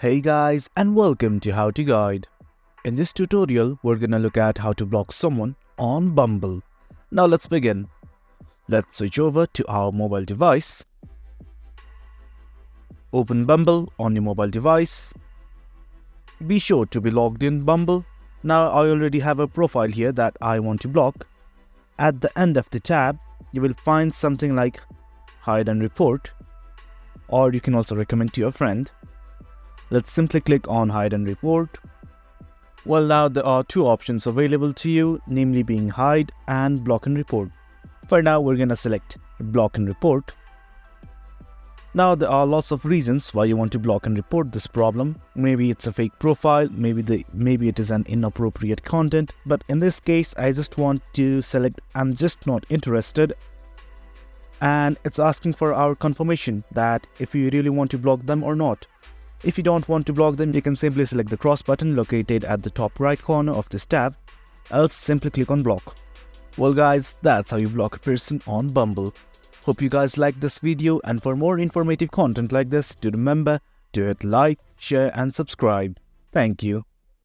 Hey guys, and welcome to How to Guide. In this tutorial, we're gonna look at how to block someone on Bumble. Now let's begin. Let's switch over to our mobile device. Open Bumble on your mobile device. Be sure to be logged in Bumble. Now I already have a profile here that I want to block. At the end of the tab, you will find something like hide and report, or you can also recommend to your friend. Let's simply click on hide and report. Well, now there are two options available to you, namely being hide and block and report. For now, we're gonna select block and report. Now there are lots of reasons why you want to block and report this problem. Maybe it's a fake profile, maybe it is an inappropriate content, but in this case I just want to select I'm just not interested, and it's asking for our confirmation that if you really want to block them or not. If you don't want to block them, you can simply select the cross button located at the top right corner of this tab, else simply click on block. Well guys, that's how you block a person on Bumble. Hope you guys liked this video, and for more informative content like this, do remember to hit like, share and subscribe. Thank you.